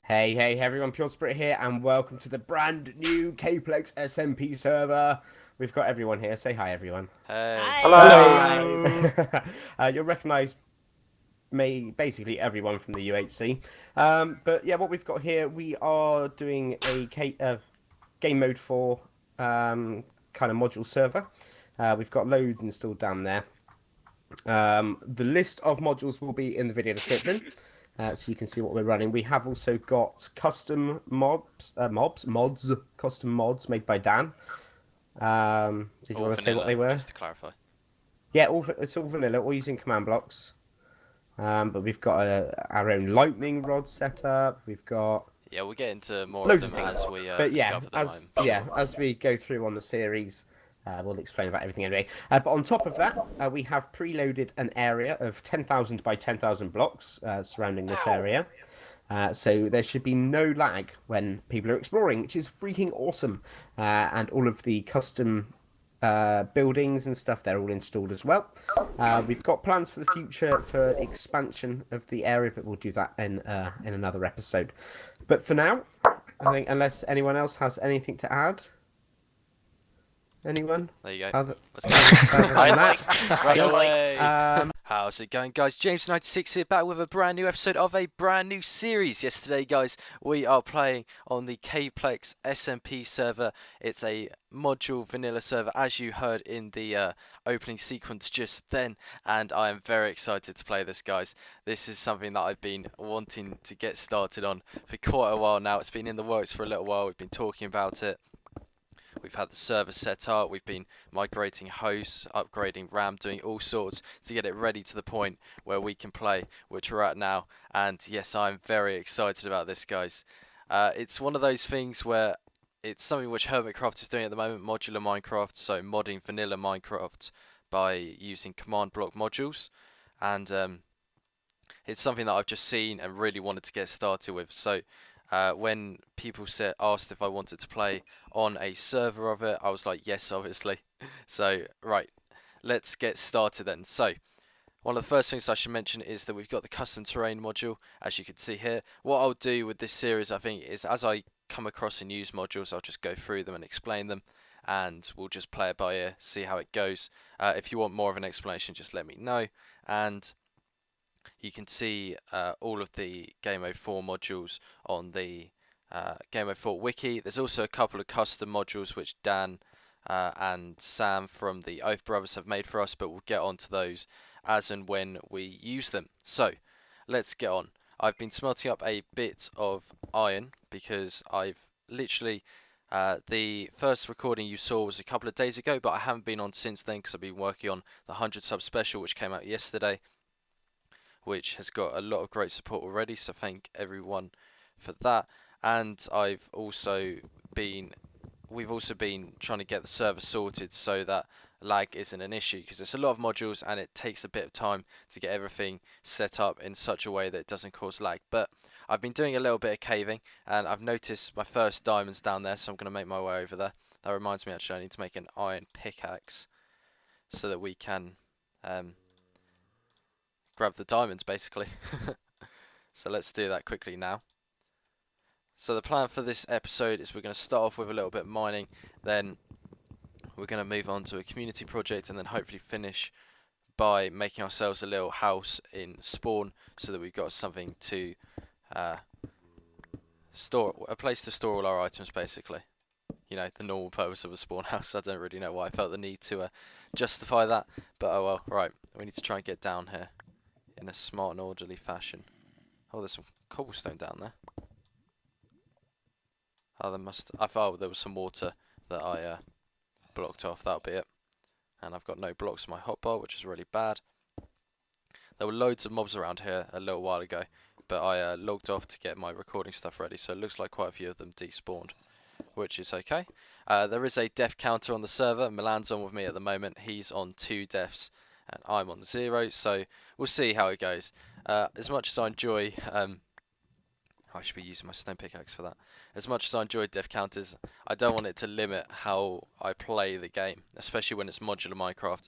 Hey everyone, Pure Spirit here, and welcome to the brand new Caplex SMP server. We've got everyone here. Say hi, everyone. Hey. Hello. You'll recognise basically everyone from the UHC. But yeah, what we've got here, we are doing a game mode 4 kind of module server. We've got loads installed down there. The list of modules will be in the video description, so you can see what we're running. We have also got custom custom mods made by Dan. Did you All want to say what they were? just to clarify. Yeah, it's all vanilla, all using command blocks. But we've got our own lightning rod set up. We've got Yeah, we'll get into more of loads of them things. as we But yeah, discover them, I'm sure. as we go through on the series, we'll explain about everything anyway. But on top of that, we have preloaded an area of 10,000 by 10,000 blocks surrounding this area. So there should be no lag when people are exploring, which is freaking awesome. And all of the custom buildings and stuff, they're all installed as well. We've got plans for the future for expansion of the area, but we'll do that in another episode. But for now, I think unless anyone else has anything to add. Anyone? There you go. Other, Let's go. other than that, Run yeah. away. How's it going, guys? James96 here, back with a brand new episode of a brand new series. Yesterday, guys, we are playing on the Caplex SMP server. It's a module vanilla server, as you heard in the opening sequence just then, and I am very excited to play this, guys. This is something that I've been wanting to get started on for quite a while now. It's been in the works for a little while. We've been talking about it. We've had the server set up, we've been migrating hosts, upgrading RAM, doing all sorts to get it ready to the point where we can play, which we're at now. And yes, I'm very excited about this, guys. It's one of those things where it's something which Hermitcraft is doing at the moment, modular Minecraft, so modding vanilla Minecraft by using command block modules. And it's something that I've just seen and really wanted to get started with. So when people asked if I wanted to play on a server of it, I was like, yes, obviously. So, right, let's get started then. So, one of the first things I should mention is that we've got the custom terrain module, as you can see here. What I'll do with this series, I think, is as I come across and use modules, I'll just go through them and explain them, and we'll just play it by ear, see how it goes. If you want more of an explanation, just let me know. And you can see all of the Gamemode 4 modules on the Gamemode 4 wiki. There's also a couple of custom modules which Dan and Sam from the Oath Brothers have made for us, but we'll get onto those as and when we use them. So, let's get on. I've been smelting up a bit of iron because I've literally... the first recording you saw was a couple of days ago, but I haven't been on since then because I've been working on the 100 sub special which came out yesterday, which has got a lot of great support already, so thank everyone for that. And we've also been trying to get the server sorted so that lag isn't an issue, because it's a lot of modules and it takes a bit of time to get everything set up in such a way that it doesn't cause lag. But I've been doing a little bit of caving and I've noticed my first diamonds down there, so I'm going to make my way over there. That reminds me, actually, I need to make an iron pickaxe so that we can grab the diamonds, basically. So let's do that quickly now. So the plan for this episode is we're going to start off with a little bit of mining, then we're going to move on to a community project, and then hopefully finish by making ourselves a little house in spawn so that we've got something to store, a place to store all our items, basically. You know, the normal purpose of a spawn house. I don't really know why I felt the need to justify that, but oh well. Right, we need to try and get down here in a smart and orderly fashion. Oh, there's some cobblestone down there. Oh, I thought there was some water that I blocked off. That'll be it. And I've got no blocks in my hotbar, which is really bad. There were loads of mobs around here a little while ago, but I logged off to get my recording stuff ready, so it looks like quite a few of them despawned, which is okay. There is a death counter on the server. Milan's on with me at the moment. He's on 2 deaths and I'm on 0, so we'll see how it goes. As much as I enjoy... I should be using my stone pickaxe for that. As much as I enjoy death counters, I don't want it to limit how I play the game, especially when it's modular Minecraft,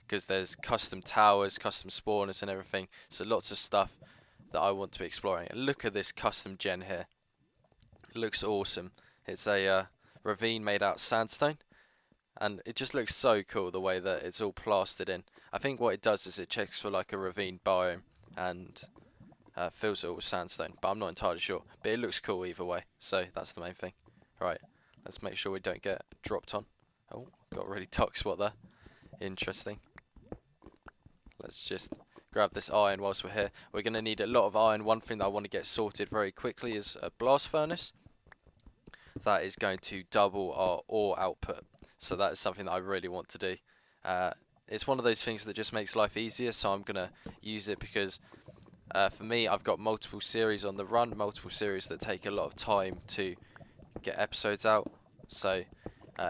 because there's custom towers, custom spawners and everything, so lots of stuff that I want to be exploring. And look at this custom gen here. It looks awesome. It's a ravine made out of sandstone, and it just looks so cool the way that it's all plastered in. I think what it does is it checks for like a ravine biome and fills it all with sandstone, but I'm not entirely sure. But it looks cool either way, so that's the main thing. Right, let's make sure we don't get dropped on. Oh, got a really dark spot there. Interesting. Let's just grab this iron whilst we're here. We're going to need a lot of iron. One thing that I want to get sorted very quickly is a blast furnace. That is going to double our ore output. So that is something that I really want to do. It's one of those things that just makes life easier, so I'm going to use it because for me, I've got multiple series on the run, multiple series that take a lot of time to get episodes out. So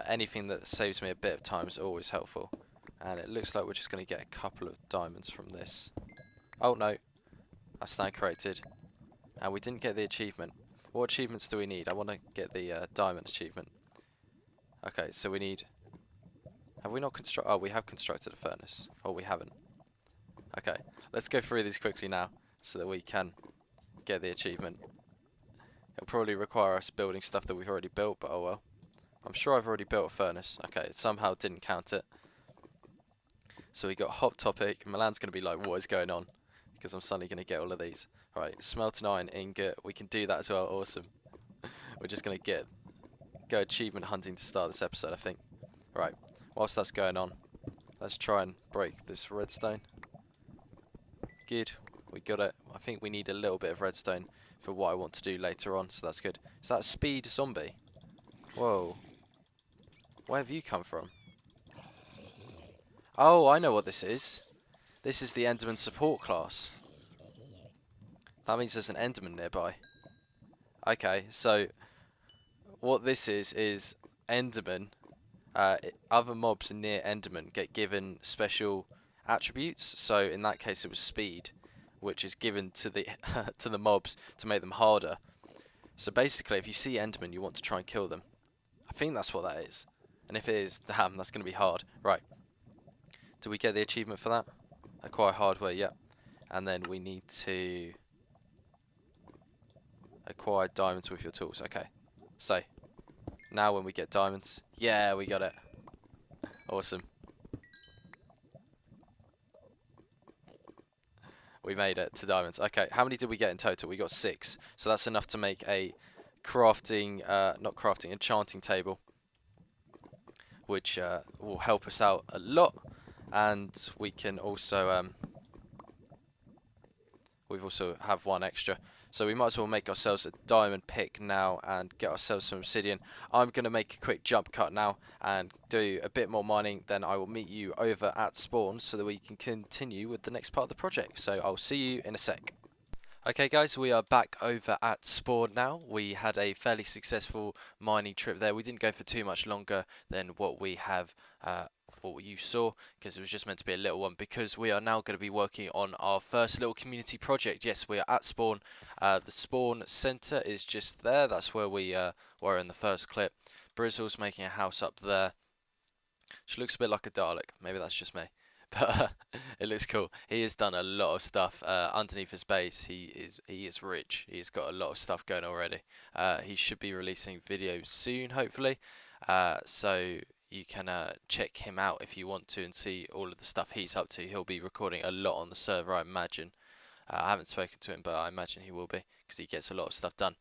anything that saves me a bit of time is always helpful. And it looks like we're just going to get a couple of diamonds from this. Oh no, I stand corrected. And we didn't get the achievement. What achievements do we need? I want to get the diamond achievement. Okay, so we need... Have we not constructed... Oh, we have constructed a furnace. Oh, we haven't. Okay, let's go through these quickly now so that we can get the achievement. It'll probably require us building stuff that we've already built, but oh well. I'm sure I've already built a furnace. Okay, it somehow didn't count it. So we got hot topic. Milan's going to be like, what is going on? Because I'm suddenly going to get all of these. Right, smelt an iron ingot. We can do that as well. Awesome. We're just going to go achievement hunting to start this episode, I think. Right, whilst that's going on, let's try and break this redstone. Good, we got it. I think we need a little bit of redstone for what I want to do later on, so that's good. Is that a speed zombie? Whoa. Where have you come from? Oh, I know what this is. This is the Enderman support class. That means there's an Enderman nearby. Okay, so what this is Enderman. Other mobs near Enderman get given special attributes. So in that case, it was speed, which is given to the to the mobs to make them harder. So basically, if you see Enderman, you want to try and kill them. I think that's what that is. And if it is, damn, that's going to be hard. Right. Do we get the achievement for that? Acquire hardware, yep. And then we need to acquire diamonds with your tools. Okay. So, now when we get diamonds, yeah, we got it. Awesome. We made it to diamonds. Okay, how many did we get in total? We got 6. So that's enough to make a crafting, not crafting, enchanting table. Which will help us out a lot. And we can also, we've also have one extra. So we might as well make ourselves a diamond pick now and get ourselves some obsidian. I'm going to make a quick jump cut now and do a bit more mining. Then I will meet you over at spawn so that we can continue with the next part of the project. So I'll see you in a sec. Okay guys, we are back over at spawn now. We had a fairly successful mining trip there. We didn't go for too much longer than what we have, what you saw, because it was just meant to be a little one, because we are now going to be working on our first little community project. Yes, we are at spawn. The spawn center is just there. That's where we were in the first clip. Brizzle's making a house up there. She looks a bit like a Dalek. Maybe that's just me. But it looks cool. He has done a lot of stuff underneath his base. He is rich. He's got a lot of stuff going already. He should be releasing videos soon, hopefully. So you can check him out if you want to and see all of the stuff he's up to. He'll be recording a lot on the server, I imagine. I haven't spoken to him, but I imagine he will be because he gets a lot of stuff done.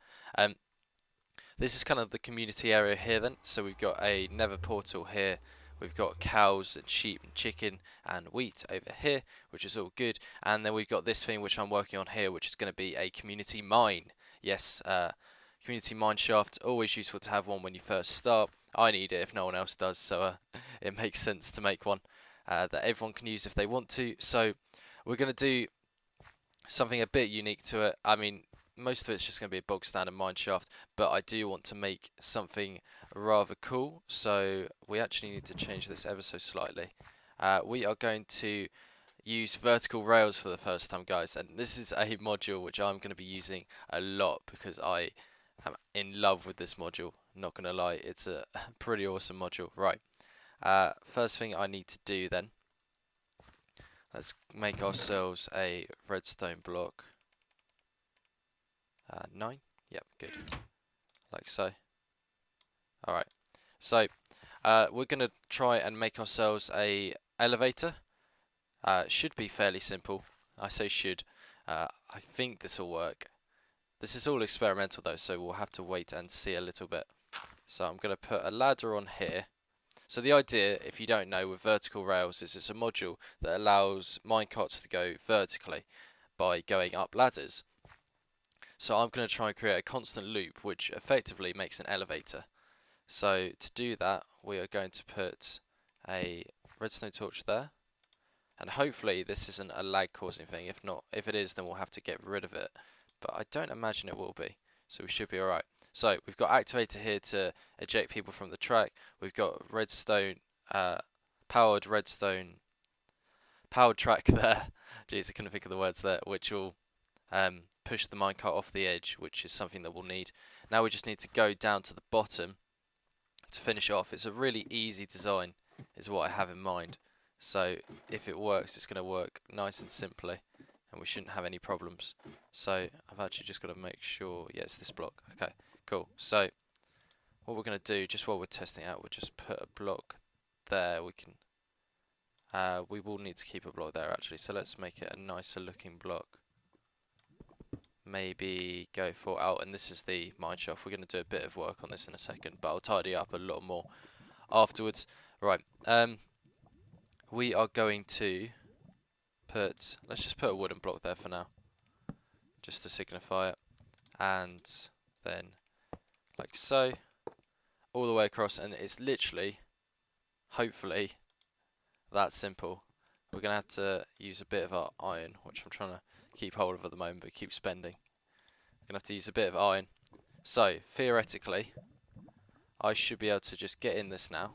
This is kind of the community area here then. So we've got a nether portal here. We've got cows and sheep and chicken and wheat over here, which is all good. And then we've got this thing which I'm working on here, which is going to be a community mine. Yes, community mine shaft, always useful to have one when you first start. I need it if no one else does, so it makes sense to make one that everyone can use if they want to. So we're going to do something a bit unique to it. I mean, most of it's just going to be a bog standard mine shaft, but I do want to make something rather cool, so we actually need to change this ever so slightly. We are going to use vertical rails for the first time, guys, and this is a module which I'm going to be using a lot because I am in love with this module. Not going to lie, it's a pretty awesome module. Right, first thing I need to do then, let's make ourselves a redstone block. 9. Yep, good. Like so. Alright. So, we're going to try and make ourselves a elevator. Should be fairly simple. I say should. I think this will work. This is all experimental though, so we'll have to wait and see a little bit. So I'm going to put a ladder on here. So the idea, if you don't know, with vertical rails is it's a module that allows minecarts to go vertically by going up ladders. So I'm going to try and create a constant loop which effectively makes an elevator. So to do that, we are going to put a redstone torch there. And hopefully this isn't a lag causing thing. If not, if it is, then we'll have to get rid of it. But I don't imagine it will be. So we should be alright. So we've got activator here to eject people from the track. We've got redstone, powered track there. Jeez, I couldn't think of the words there, which will push the minecart off the edge, which is something that we'll need. Now we just need to go down to the bottom to finish off. It's a really easy design, is what I have in mind. So if it works, it's going to work nice and simply, and we shouldn't have any problems. So I've actually just got to make sure, yeah, it's this block. Okay, cool. So what we're going to do, just while we're testing out, we'll just put a block there. We will need to keep a block there actually, so let's make it a nicer looking block. Maybe go for out, and this is the mine shaft. We're going to do a bit of work on this in a second, but I'll tidy up a lot more afterwards. Right, we are going to let's just put a wooden block there for now, just to signify it, and then like so, all the way across, and it's literally, hopefully, that simple. We're going to have to use a bit of our iron, which I'm trying to keep hold of at the moment, but keep spending. We're going to have to use a bit of iron. So, theoretically, I should be able to just get in this now.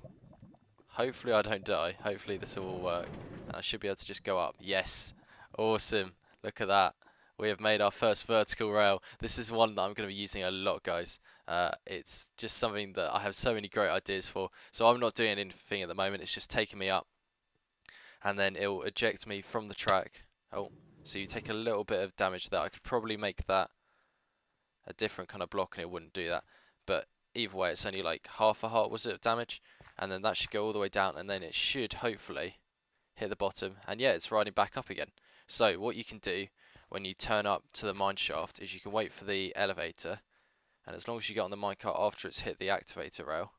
Hopefully I don't die. Hopefully this will all work. And I should be able to just go up. Yes! Awesome! Look at that. We have made our first vertical rail. This is one that I'm going to be using a lot, guys. It's just something that I have so many great ideas for. So I'm not doing anything at the moment. It's just taking me up. And then it will eject me from the track. Oh, so you take a little bit of damage there. I could probably make that a different kind of block and it wouldn't do that. But either way, it's only like half a heart, was it, of damage? And then that should go all the way down, and then it should hopefully hit the bottom. And yeah, it's riding back up again. So what you can do when you turn up to the mine shaft is you can wait for the elevator, and as long as you get on the minecart after it's hit the activator rail,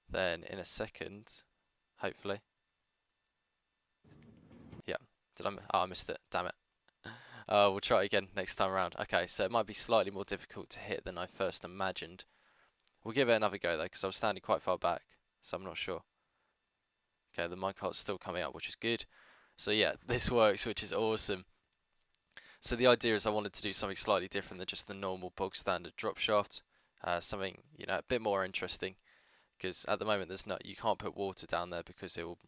then in a second, hopefully. Yeah, I missed it, damn it. We'll try it again next time around. Okay, so it might be slightly more difficult to hit than I first imagined. We'll give it another go though, because I was standing quite far back, so I'm not sure. Okay, the minecart's still coming up, which is good. So yeah, this works, which is awesome. So the idea is I wanted to do something slightly different than just the normal bog standard drop shaft. Something, you know, a bit more interesting, because at the moment you can't put water down there because it will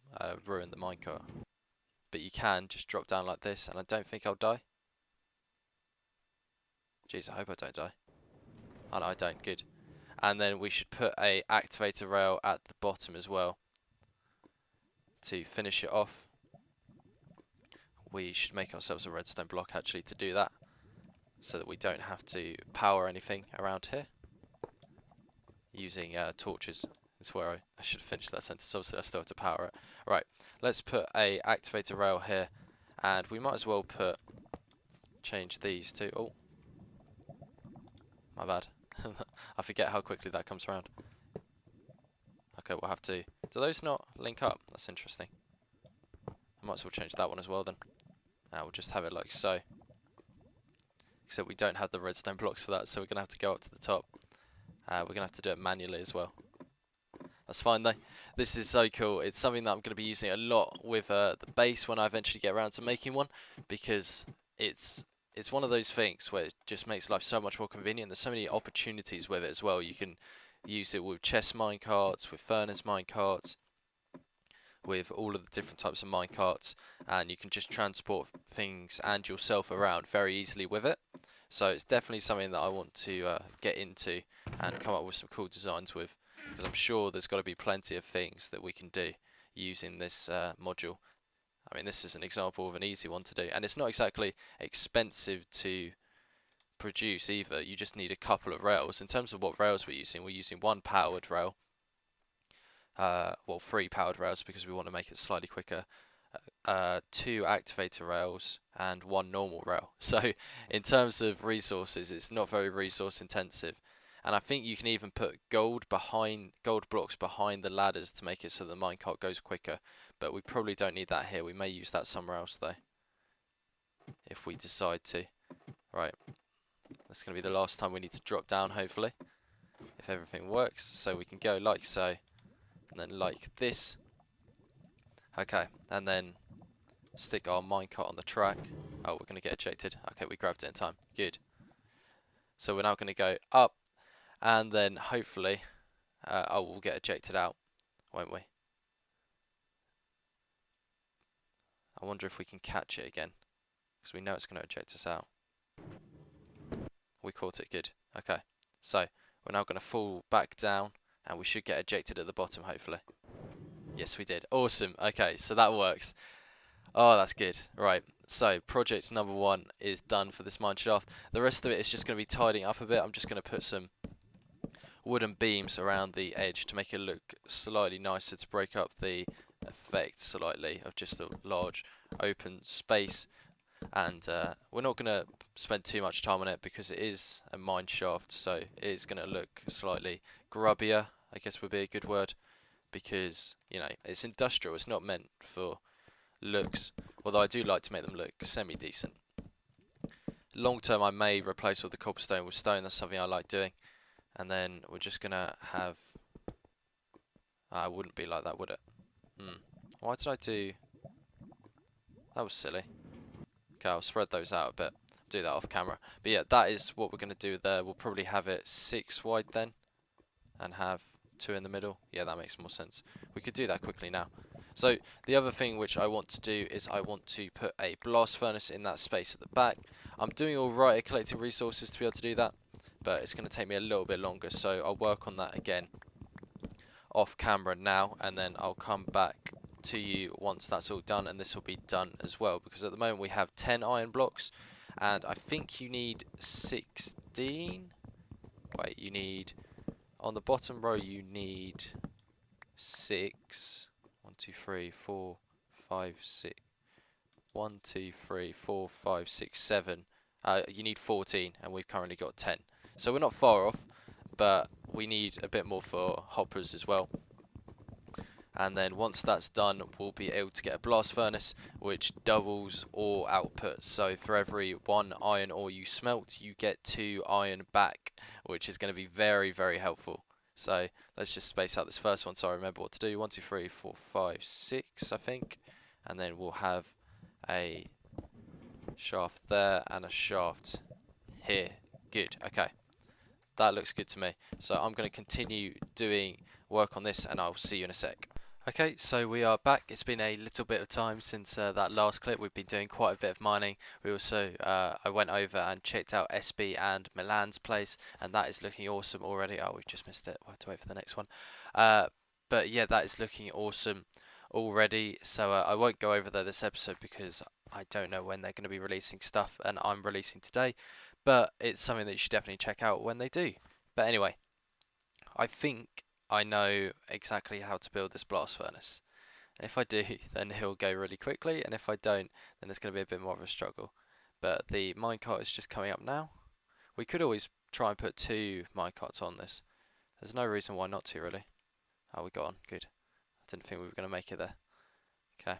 ruin the minecart. But you can just drop down like this, and I don't think I'll die. Jeez, I hope I don't die. Oh no, I don't, good. And then we should put a activator rail at the bottom as well to finish it off. We should make ourselves a redstone block actually to do that, so that we don't have to power anything around here using torches. That's where I should have finished that sentence. Obviously I still have to power it. Right, let's put a activator rail here, and we might as well change these to, oh, my bad. I forget how quickly that comes around. Okay, we'll have to, do those not link up? That's interesting. I might as well change that one as well then. Now we'll just have it like so. Except we don't have the redstone blocks for that, so we're going to have to go up to the top. We're going to have to do it manually as well. That's fine though. This is so cool. It's something that I'm going to be using a lot with the base when I eventually get around to making one, because it's one of those things where it just makes life so much more convenient. There's so many opportunities with it as well. You can use it with chest minecarts, with furnace minecarts, with all of the different types of minecarts, and you can just transport things and yourself around very easily with it. So it's definitely something that I want to get into and come up with some cool designs with, because I'm sure there's got to be plenty of things that we can do using this module. I mean, this is an example of an easy one to do, and it's not exactly expensive to produce either. You just need a couple of rails. In terms of what rails we're using one powered rail, well, 3 powered rails because we want to make it slightly quicker, 2 activator rails, and 1 normal rail. So in terms of resources, it's not very resource intensive. And I think you can even put gold blocks behind the ladders to make it so the minecart goes quicker. But we probably don't need that here. We may use that somewhere else though, if we decide to. Right, that's going to be the last time we need to drop down, hopefully, if everything works. So we can go like so, and then like this. Okay, and then stick our minecart on the track. Oh, we're going to get ejected. Okay, we grabbed it in time. Good. So we're now going to go up, and then hopefully, oh, we'll get ejected out, won't we? I wonder if we can catch it again, because we know it's going to eject us out. We caught it. Good. Okay. So we're now going to fall back down, and we should get ejected at the bottom, hopefully. Yes, we did. Awesome. Okay, so that works. Oh, that's good. Right, so project number 1 is done for this mine shaft. The rest of it is just going to be tidying up a bit. I'm just going to put some wooden beams around the edge to make it look slightly nicer, to break up the effect slightly of just a large open space. And we're not going to spend too much time on it because it is a mine shaft, so it is going to look slightly grubbier, I guess would be a good word, because, you know, it's industrial. It's not meant for looks, although I do like to make them look semi-decent. Long term, I may replace all the cobblestone with stone. That's something I like doing. And then we're just gonna have, it wouldn't be like that, would it? Why did I do, that was silly. Okay, I'll spread those out a bit, do that off camera. But yeah, that is what we're gonna do there. We'll probably have it 6 wide then, and have 2 in the middle. Yeah, that makes more sense. We could do that quickly now. So the other thing which I want to do is I want to put a blast furnace in that space at the back. I'm doing alright at collecting resources to be able to do that, but it's going to take me a little bit longer, so I'll work on that again off camera now, and then I'll come back to you once that's all done, and this will be done as well, because at the moment we have 10 iron blocks, and I think you need 16. Wait, you need, on the bottom row you need 6. 1, 2, 3, 4, 5, 6. 1, 2, 3, 4, 5, 6, 7. You need 14, and we've currently got 10. So we're not far off, but we need a bit more for hoppers as well. And then once that's done, we'll be able to get a blast furnace, which doubles ore output. So for every 1 iron ore you smelt, you get 2 iron back, which is going to be very, very helpful. So let's just space out this first one so I remember what to do. 1, 2, 3, 4, 5, 6, I think. And then we'll have a shaft there and a shaft here. Good. Okay. That looks good to me. So I'm going to continue doing work on this, and I'll see you in a sec. Okay, so we are back. It's been a little bit of time since that last clip. We've been doing quite a bit of mining. We also, I went over and checked out SB and Milan's place, and that is looking awesome already. Oh, we've just missed it. We'll have to wait for the next one. But yeah, that is looking awesome already. So I won't go over there this episode because I don't know when they're going to be releasing stuff, and I'm releasing today. But it's something that you should definitely check out when they do. But anyway, I think I know exactly how to build this blast furnace. And if I do, then he'll go really quickly, and if I don't, then it's going to be a bit more of a struggle. But the minecart is just coming up now. We could always try and put 2 minecarts on this. There's no reason why not to, really. Oh, we got on. Good. I didn't think we were going to make it there. Okay.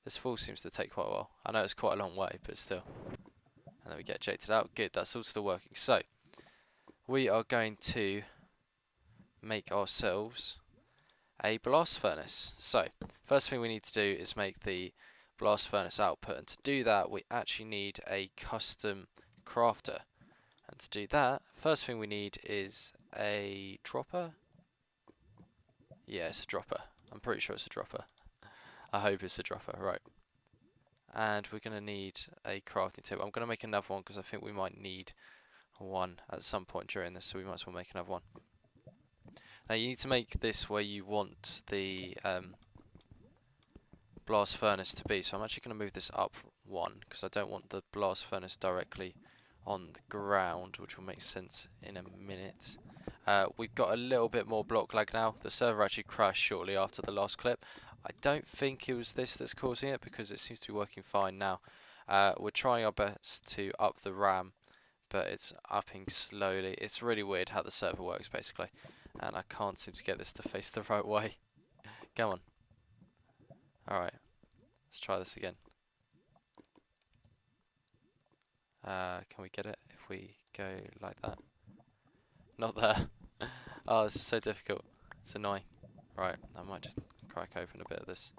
This fall seems to take quite a while. I know it's quite a long way, but still. And then we get ejected out. Good, that's all still working. So, we are going to make ourselves a blast furnace. So, first thing we need to do is make the blast furnace output. And to do that, we actually need a custom crafter. And to do that, first thing we need is a dropper. Yeah, it's a dropper. I'm pretty sure it's a dropper. I hope it's a dropper, right. And we're going to need a crafting table. I'm going to make another one because I think we might need one at some point during this, so we might as well make another one. Now you need to make this where you want the blast furnace to be, so I'm actually going to move this up 1 because I don't want the blast furnace directly on the ground, which will make sense in a minute. We've got a little bit more block lag now. The server actually crashed shortly after the last clip. I don't think it was this that's causing it, because it seems to be working fine now. We're trying our best to up the RAM, but it's upping slowly. It's really weird how the server works, basically, and I can't seem to get this to face the right way. Come on. Alright, let's try this again. Can we get it if we go like that? Not there. Oh, this is so difficult. It's annoying. Right, I might just crack open a bit of this.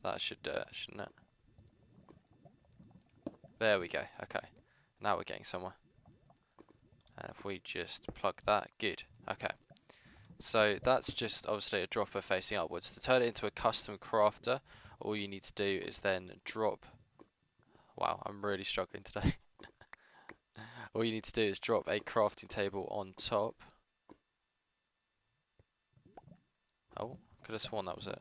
That should do it, shouldn't it? There we go. Okay, now we're getting somewhere. And if we just plug that, good. Okay, so that's just obviously a dropper facing upwards. To turn it into a custom crafter, all you need to do is then drop. Wow, I'm really struggling today. All you need to do is drop a crafting table on top. Oh, could have sworn that was it.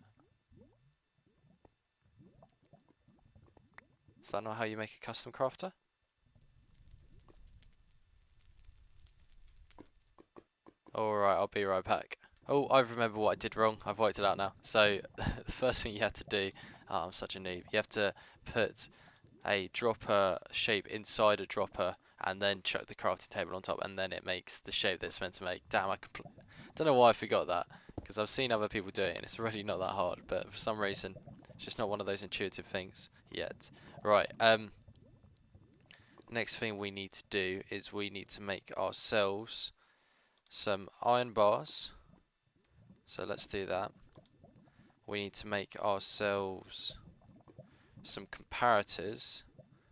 Is that not how you make a custom crafter? Alright, I'll be right back. Oh, I remember what I did wrong. I've worked it out now. So, the first thing you have to do... Oh, I'm such a noob. You have to put a dropper shape inside a dropper and then chuck the crafting table on top, and then it makes the shape that it's meant to make. Damn, I don't know why I forgot that, because I've seen other people do it and it's really not that hard, but for some reason it's just not one of those intuitive things yet. Right, next thing we need to do is we need to make ourselves some iron bars. So let's do that. We need to make ourselves some comparators.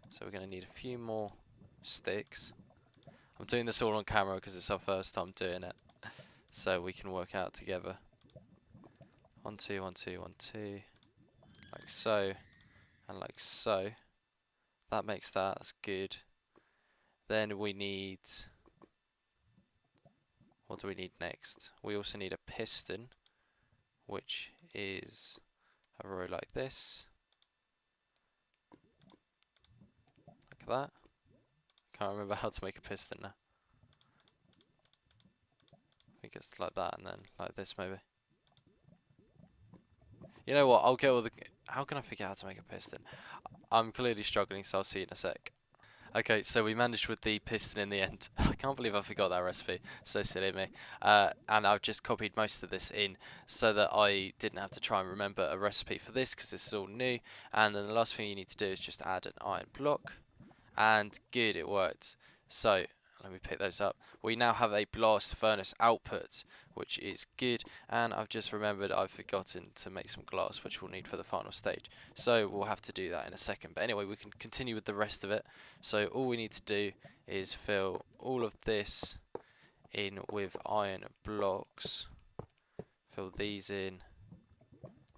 So we're going to need a few more sticks. I'm doing this all on camera because it's our first time doing it, so we can work out together. 1, 2, 1, 2, 1, 2, like so, and like so. That makes that. That's good. Then we need. What do we need next? We also need a piston, which is a row like this. Like that. Can't remember how to make a piston now. I think it's like that and then like this maybe. You know what, I'll get all the... How can I figure out how to make a piston? I'm clearly struggling, so I'll see you in a sec. Okay, so we managed with the piston in the end. I can't believe I forgot that recipe. So silly of me. And I've just copied most of this in so that I didn't have to try and remember a recipe for this, because this is all new. And then the last thing you need to do is just add an iron block. And good, it worked. So let me pick those up. We now have a blast furnace output, which is good, and I've just remembered I've forgotten to make some glass, which we'll need for the final stage, so we'll have to do that in a second. But anyway, we can continue with the rest of it. So all we need to do is fill all of this in with iron blocks, fill these in,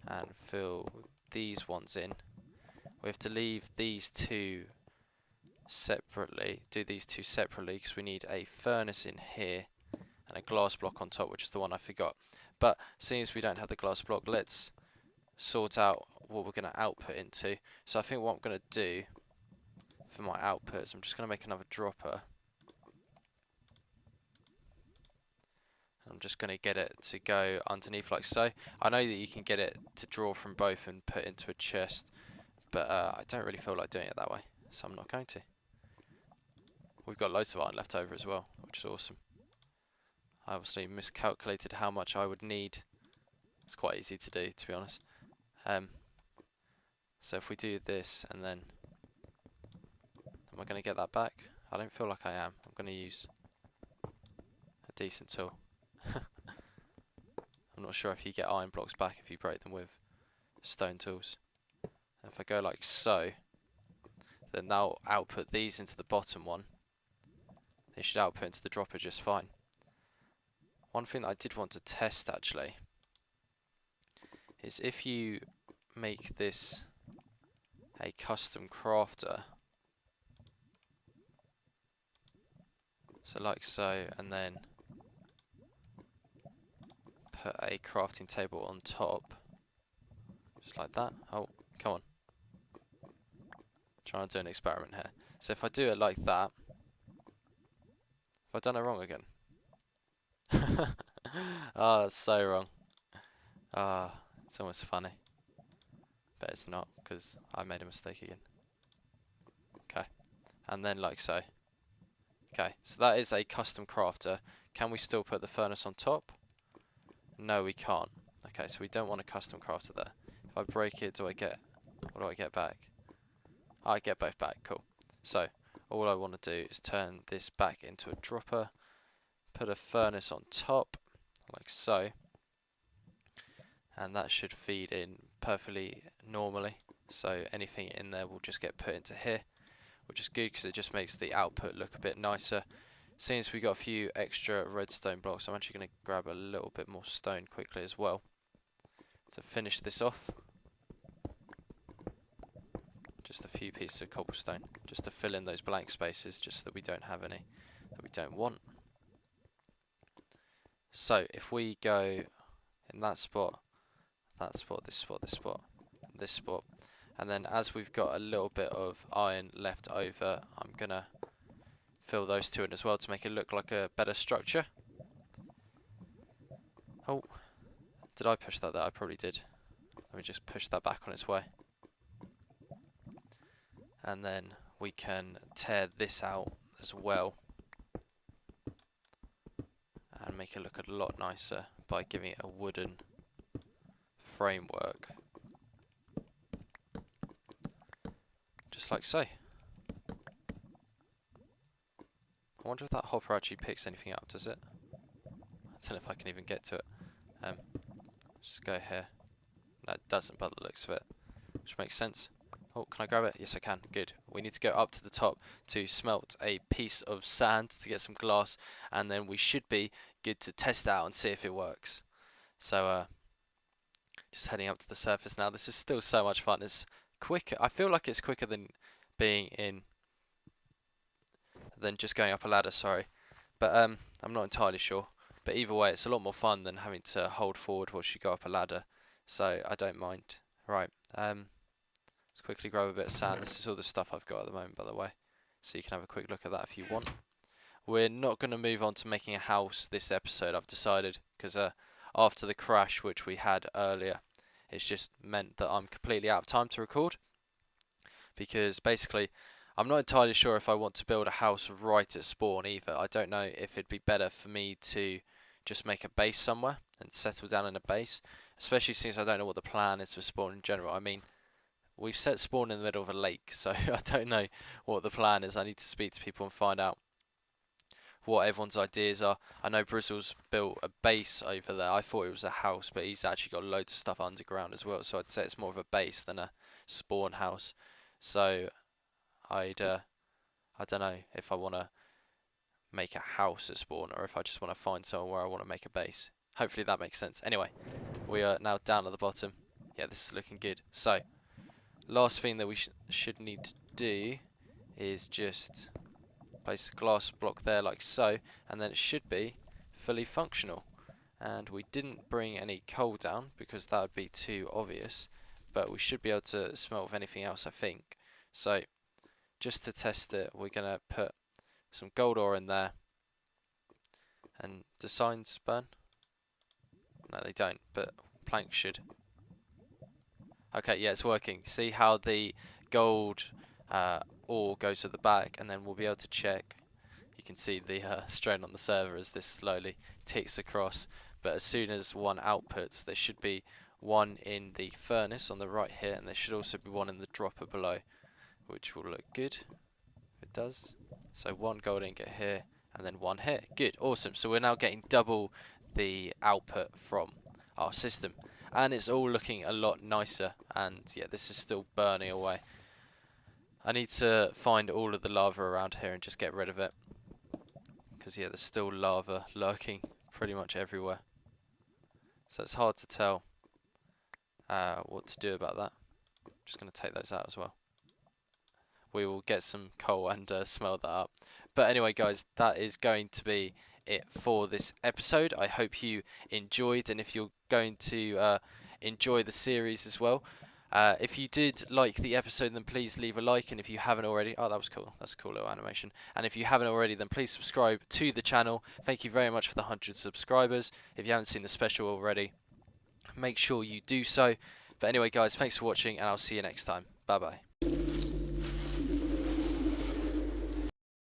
and fill these ones in. We have to leave these two separately, do these two separately, because we need a furnace in here and a glass block on top, which is the one I forgot. But seeing as we don't have the glass block, let's sort out what we're going to output into. So I think what I'm going to do for my output is I'm just going to make another dropper. I'm just going to get it to go underneath like so. I know that you can get it to draw from both and put into a chest, but I don't really feel like doing it that way, so I'm not going to. We've got loads of iron left over as well, which is awesome. I obviously miscalculated how much I would need. It's quite easy to do, to be honest. So if we do this and then... Am I going to get that back? I don't feel like I am. I'm going to use a decent tool. I'm not sure if you get iron blocks back if you break them with stone tools. And if I go like so, then that'll output these into the bottom one. They should output into the dropper just fine. One thing that I did want to test actually is if you make this a custom crafter, so like so, and then put a crafting table on top, just like that. Oh, come on. Trying to do an experiment here. So if I do it like that, I done it wrong again? Oh, that's so wrong. Ah, it's almost funny. But it's not, because I made a mistake again. Okay. And then like so. Okay, so that is a custom crafter. Can we still put the furnace on top? No, we can't. Okay, so we don't want a custom crafter there. If I break it, what do I get back? Oh, I get both back, cool. So, all I want to do is turn this back into a dropper, put a furnace on top, like so, and that should feed in perfectly normally. So anything in there will just get put into here, which is good because it just makes the output look a bit nicer. Since we got a few extra redstone blocks, I'm actually going to grab a little bit more stone quickly as well to finish this off. Just a few pieces of cobblestone, just to fill in those blank spaces, just so that we don't have any that we don't want. So if we go in that spot, this spot, this spot, and then as we've got a little bit of iron left over, I'm gonna fill those two in as well to make it look like a better structure. Oh, did I push that there? I probably did. Let me just push that back on its way. And then we can tear this out as well and make it look a lot nicer by giving it a wooden framework. Just like so. I wonder if that hopper actually picks anything up, does it? I don't know if I can even get to it. Just go here. No, it doesn't by the looks of it, which makes sense. Oh, can I grab it? Yes, I can. Good. We need to go up to the top to smelt a piece of sand to get some glass, and then we should be good to test out and see if it works. So, just heading up to the surface now. This is still so much fun. It's quicker. I feel like it's quicker than just going up a ladder. Sorry, but I'm not entirely sure. But either way, it's a lot more fun than having to hold forward whilst you go up a ladder. So I don't mind. Right. Let's quickly grab a bit of sand. This is all the stuff I've got at the moment, by the way. So you can have a quick look at that if you want. We're not going to move on to making a house this episode, I've decided, because after the crash which we had earlier, it's just meant that I'm completely out of time to record. Because basically, I'm not entirely sure if I want to build a house right at spawn either. I don't know if it'd be better for me to just make a base somewhere and settle down in a base, especially since I don't know what the plan is for spawn in general. I mean, we've set spawn in the middle of a lake, so I don't know what the plan is. I need to speak to people and find out what everyone's ideas are. I know Brizzle's built a base over there. I thought it was a house, but he's actually got loads of stuff underground as well, so I'd say it's more of a base than a spawn house. So I don't know if I want to make a house at spawn or if I just want to find somewhere where I want to make a base. Hopefully that makes sense. Anyway, we are now down at the bottom. Yeah, this is looking good. So last thing that we should need to do is just place a glass block there like so, and then it should be fully functional. And we didn't bring any coal down because that would be too obvious, but we should be able to smelt with anything else, I think. So just to test it, we're going to put some gold ore in there. And do signs burn? No, they don't, but planks should. Okay, yeah, it's working. See how the gold ore goes to the back, and then we'll be able to check. You can see the strain on the server as this slowly ticks across. But as soon as one outputs, there should be one in the furnace on the right here, and there should also be one in the dropper below, which will look good. It does. So one gold ingot here, and then one here. Good, awesome. So we're now getting double the output from our system, and it's all looking a lot nicer. And yeah, this is still burning away. I need to find all of the lava around here and just get rid of it, because yeah, there's still lava lurking pretty much everywhere. So it's hard to tell what to do about that. I'm just going to take those out as well. We will get some coal and smell that up. But anyway, guys, that is going to be it for this episode. I hope you enjoyed, and if you're going to enjoy the series as well, If you did like the episode, then please leave a like, and if you haven't already, oh, that was cool. That's a cool little animation. And if you haven't already, then please subscribe to the channel. Thank you very much for the 100 subscribers. If you haven't seen the special already, make sure you do so. But anyway, guys, thanks for watching, and I'll see you next time. Bye bye.